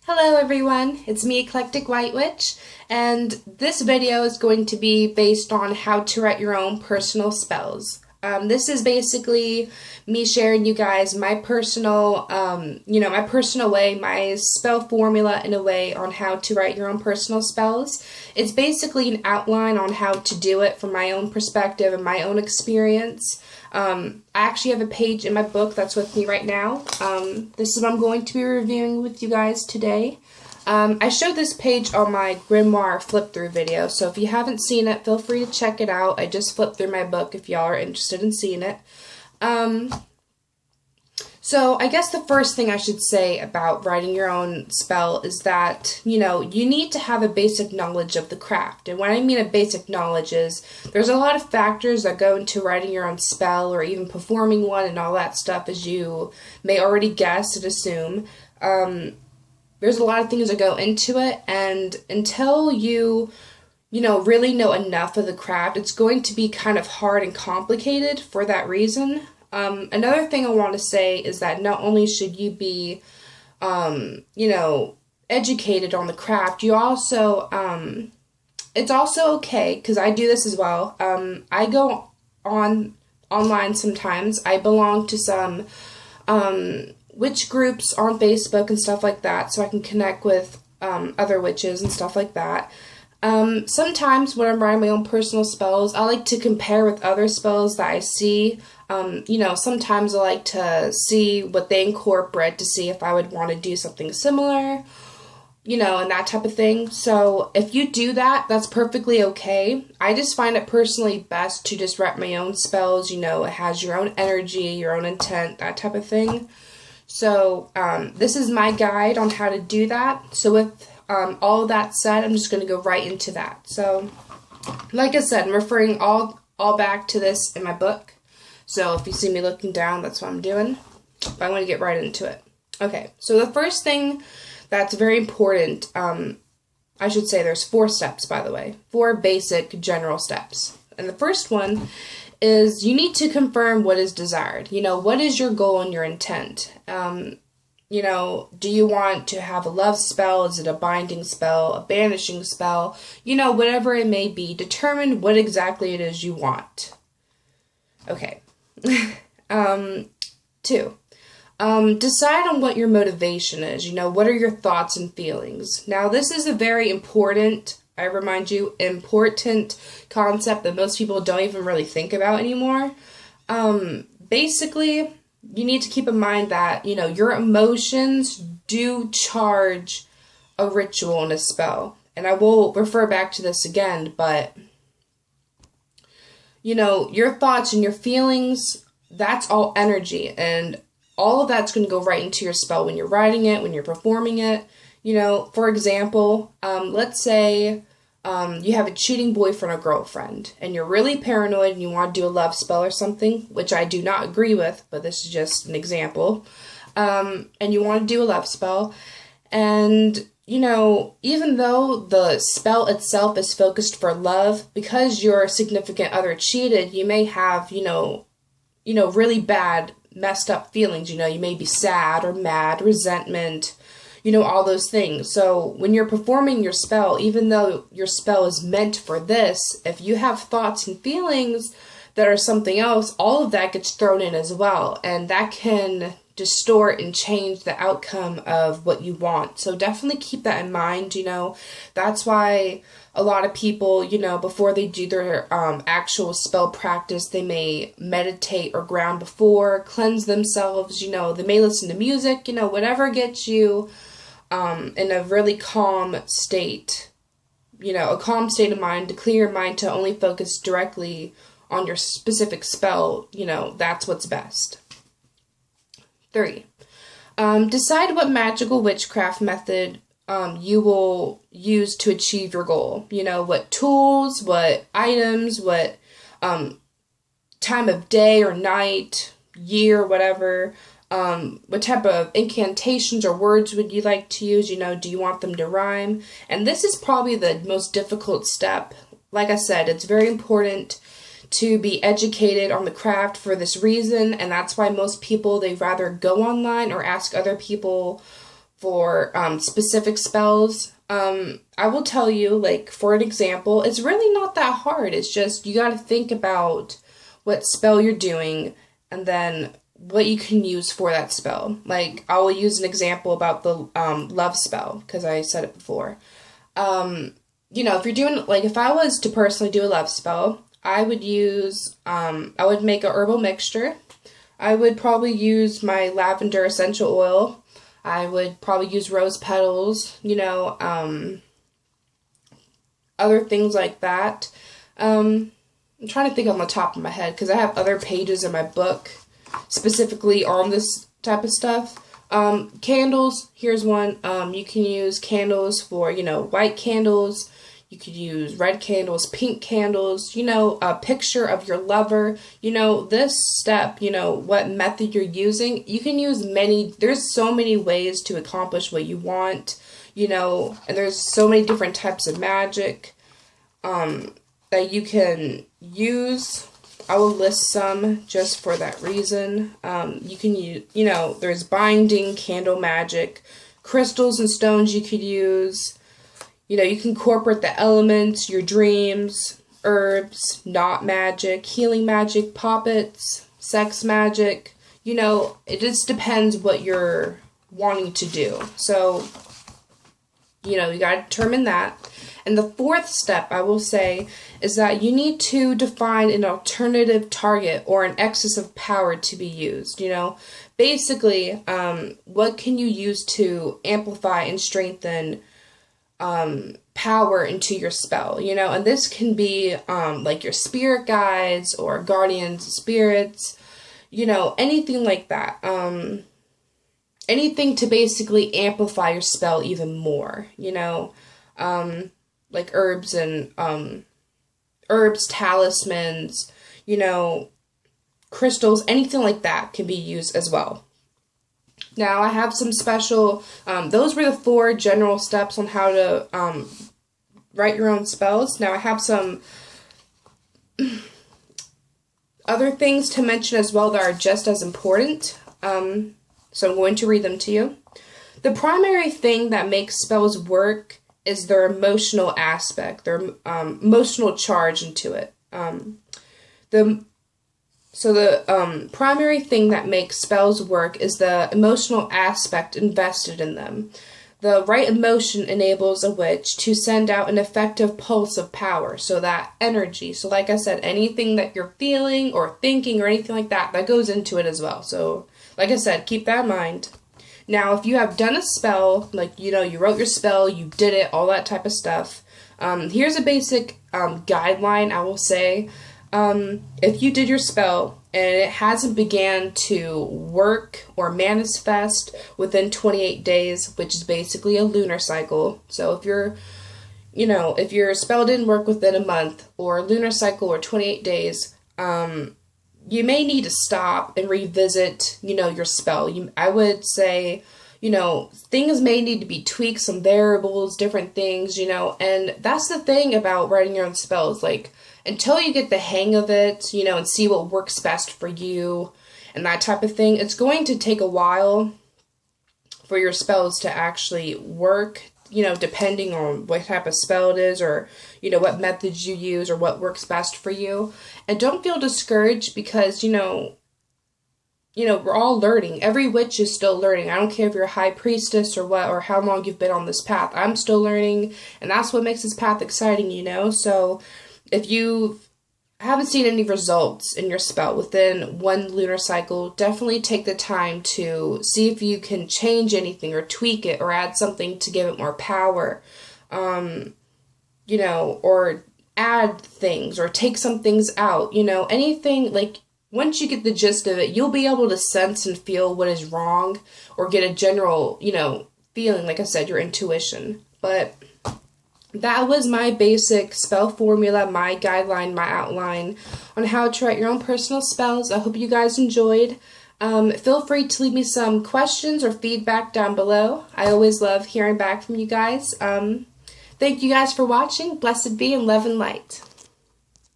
Hello everyone, it's me, Eclectic White Witch, and this video is going to be based on how to write your own personal spells. This is basically me sharing you guys my personal, my personal way, my spell formula in a way on how to write your own personal spells. It's basically an outline on how to do it from my own perspective and my own experience. I actually have a page in my book that's with me right now. This is what I'm going to be reviewing with you guys today. I showed this page on my grimoire flip-through video, so if you haven't seen it, feel free to check it out. I just flipped through my book if y'all are interested in seeing it. So I guess the first thing I should say about writing your own spell is that, you need to have a basic knowledge of the craft. And what I mean a basic knowledge is there's a lot of factors that go into writing your own spell or even performing one and all that stuff, as you may already guess and assume. There's a lot of things that go into it, and until you really know enough of the craft, it's going to be kind of hard and complicated for that reason. Another thing I want to say is that not only should you be, educated on the craft, you also, it's also okay, because I do this as well. I go online sometimes. I belong to some, witch groups on Facebook and stuff like that, so I can connect with, other witches and stuff like that. Sometimes when I'm writing my own personal spells, I like to compare with other spells that I see. Sometimes I like to see what they incorporate to see if I would want to do something similar, and that type of thing. So if you do that, that's perfectly okay. I just find it personally best to just write my own spells. It has your own energy, your own intent, that type of thing. So this is my guide on how to do that. So with all of that said, I'm just going to go right into that. So, like I said, I'm referring all back to this in my book. So if you see me looking down, that's what I'm doing. But I'm going to get right into it. Okay, so the first thing that's very important, I should say there's 4 steps, by the way. 4 basic general steps. And the first one is you need to confirm what is desired. What is your goal and your intent? Do you want to have a love spell? Is it a binding spell, a banishing spell? Whatever it may be, determine what exactly it is you want. Okay. 2. Decide on what your motivation is. What are your thoughts and feelings? Now, this is a very important, I remind you, important concept that most people don't even really think about anymore. Basically, you need to keep in mind that, your emotions do charge a ritual and a spell. And I will refer back to this again, but, your thoughts and your feelings, that's all energy. And all of that's going to go right into your spell when you're writing it, when you're performing it. For example, let's say you have a cheating boyfriend or girlfriend, and you're really paranoid and you want to do a love spell or something, which I do not agree with, but this is just an example. And you want to do a love spell, and, even though the spell itself is focused for love, because your significant other cheated, you may have, really bad, messed up feelings. You may be sad or mad, resentment, all those things. So when you're performing your spell, even though your spell is meant for this, if you have thoughts and feelings that are something else, all of that gets thrown in as well. And that can distort and change the outcome of what you want. So definitely keep that in mind. That's why a lot of people, before they do their actual spell practice, they may meditate or ground before, cleanse themselves, they may listen to music, whatever gets you in a really calm state, a calm state of mind, to clear your mind, to only focus directly on your specific spell, that's what's best. 3. Decide what magical witchcraft method you will use to achieve your goal. What tools, what items, what time of day or night, year, whatever. What type of incantations or words would you like to use? Do you want them to rhyme? And this is probably the most difficult step. Like I said, it's very important to be educated on the craft for this reason, and that's why most people, they rather go online or ask other people for specific spells. I will tell you, like, for an example, it's really not that hard. It's just you got to think about what spell you're doing and then what you can use for that spell. Like, I will use an example about the love spell because I said it before. You know, if you're doing, like, if I was to personally do a love spell, I would use, I would make a herbal mixture. I would probably use my lavender essential oil. I would probably use rose petals, you know, other things like that. I'm trying to think on the top of my head because I have other pages in my book specifically on this type of stuff. Candles, here's one. You can use candles for, you know, white candles. You could use red candles, pink candles, you know, a picture of your lover. You know, this step, you know, what method you're using, you can use there's so many ways to accomplish what you want, you know, and there's so many different types of magic that you can use. I will list some just for that reason. You can use, you know, there's binding, candle magic, crystals and stones you could use. You know, you can incorporate the elements, your dreams, herbs, knot magic, healing magic, poppets, sex magic. You know, it just depends what you're wanting to do. So, you know, you got to determine that. And the fourth step, I will say, is that you need to define an alternative target or an excess of power to be used. You know, basically, what can you use to amplify and strengthen power into your spell, you know, and this can be like your spirit guides or guardians, spirits, you know, anything like that. Anything to basically amplify your spell even more, you know, like herbs and herbs, talismans, you know, crystals, anything like that can be used as well. Now, I have some special, those were the 4 general steps on how to write your own spells. Now, I have some other things to mention as well that are just as important. So I'm going to read them to you. The primary thing that makes spells work is their emotional aspect, their emotional charge into it. The primary thing that makes spells work is the emotional aspect invested in them. The right emotion enables a witch to send out an effective pulse of power, so that energy. So like I said, anything that you're feeling or thinking or anything like that, that goes into it as well. So like I said, keep that in mind. Now, if you have done a spell, like, you know, you wrote your spell, you did it, all that type of stuff, here's a basic guideline, I will say. If you did your spell and it hasn't began to work or manifest within 28 days, which is basically a lunar cycle. So if if your spell didn't work within a month or a lunar cycle or 28 days, you may need to stop and revisit, you know, your spell. I would say, you know, things may need to be tweaked, some variables, different things, you know, and that's the thing about writing your own spells. Like, until you get the hang of it, you know, and see what works best for you and that type of thing, it's going to take a while for your spells to actually work, you know, depending on what type of spell it is or, you know, what methods you use or what works best for you. And don't feel discouraged because, you know, we're all learning. Every witch is still learning. I don't care if you're a high priestess or what, or how long you've been on this path. I'm still learning, and that's what makes this path exciting, you know? So if you haven't seen any results in your spell within 1 lunar cycle, definitely take the time to see if you can change anything or tweak it or add something to give it more power, you know, or add things or take some things out, you know, anything. Like, once you get the gist of it, you'll be able to sense and feel what is wrong or get a general, you know, feeling, like I said, your intuition. But that was my basic spell formula, my guideline, my outline on how to write your own personal spells. I hope you guys enjoyed. Feel free to leave me some questions or feedback down below. I always love hearing back from you guys. Thank you guys for watching. Blessed be and love and light.